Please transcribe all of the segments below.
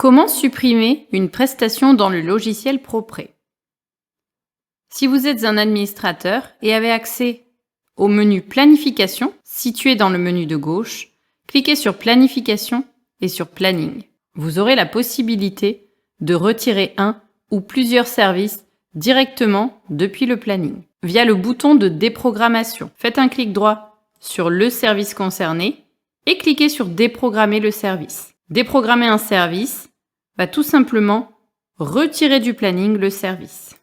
Comment supprimer une prestation dans le logiciel Propré? Si vous êtes un administrateur et avez accès au menu Planification, situé dans le menu de gauche, cliquez sur Planification et sur Planning. Vous aurez la possibilité de retirer un ou plusieurs services directement depuis le planning, via le bouton de déprogrammation. Faites un clic droit sur le service concerné et cliquez sur Déprogrammer le service. Déprogrammer un service va tout simplement retirer du planning le service.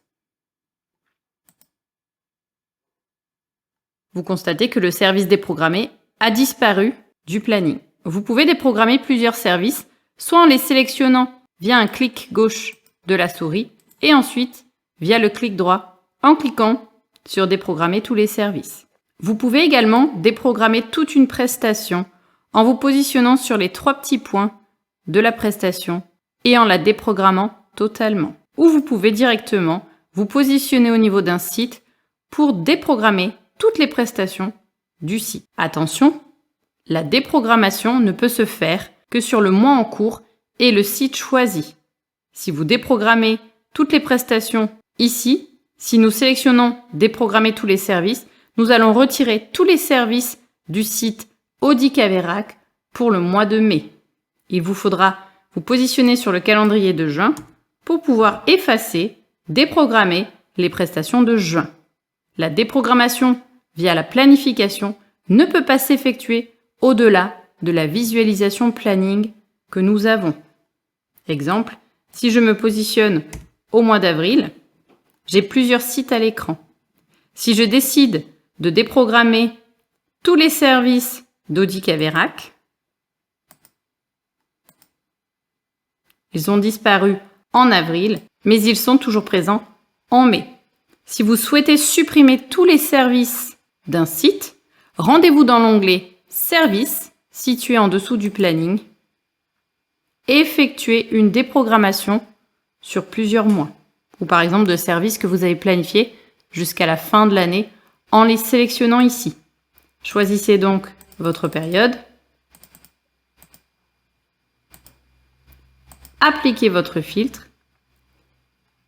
Vous constatez que le service déprogrammé a disparu du planning. Vous pouvez déprogrammer plusieurs services, soit en les sélectionnant via un clic gauche de la souris et ensuite via le clic droit en cliquant sur Déprogrammer tous les services. Vous pouvez également déprogrammer toute une prestation en vous positionnant sur les 3 petits points de la prestation et en la déprogrammant totalement. Ou vous pouvez directement vous positionner au niveau d'un site pour déprogrammer toutes les prestations du site. Attention, la déprogrammation ne peut se faire que sur le mois en cours et le site choisi. Si vous déprogrammez toutes les prestations ici, si nous sélectionnons déprogrammer tous les services, nous allons retirer tous les services du site Audi-Caveyrac pour le mois de mai. Il vous faudra vous positionner sur le calendrier de juin pour pouvoir effacer, déprogrammer les prestations de juin. La déprogrammation via la planification ne peut pas s'effectuer au-delà de la visualisation planning que nous avons. Exemple, si je me positionne au mois d'avril, j'ai plusieurs sites à l'écran. Si je décide de déprogrammer tous les services d'Audi-Caveyrac, ils ont disparu en avril, mais ils sont toujours présents en mai. Si vous souhaitez supprimer tous les services d'un site, rendez-vous dans l'onglet Services, situé en dessous du planning, et effectuez une déprogrammation sur plusieurs mois, ou par exemple de services que vous avez planifiés jusqu'à la fin de l'année en les sélectionnant ici. Choisissez donc votre période, appliquez votre filtre,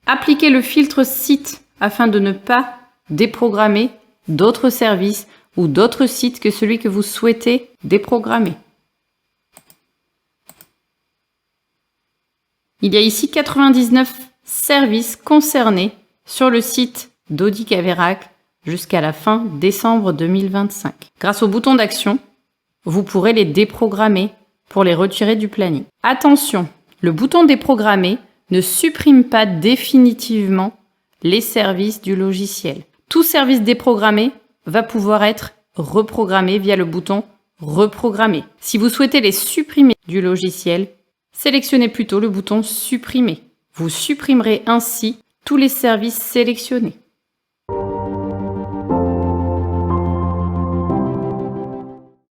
appliquez le filtre site afin de ne pas déprogrammer d'autres services ou d'autres sites que celui que vous souhaitez déprogrammer. Il y a ici 99 services concernés sur le site d'Audi-Caveyrac jusqu'à la fin décembre 2025. Grâce au bouton d'action, vous pourrez les déprogrammer pour les retirer du planning. Attention, le bouton déprogrammer ne supprime pas définitivement les services du logiciel. Tout service déprogrammé va pouvoir être reprogrammé via le bouton reprogrammer. Si vous souhaitez les supprimer du logiciel, sélectionnez plutôt le bouton supprimer. Vous supprimerez ainsi tous les services sélectionnés.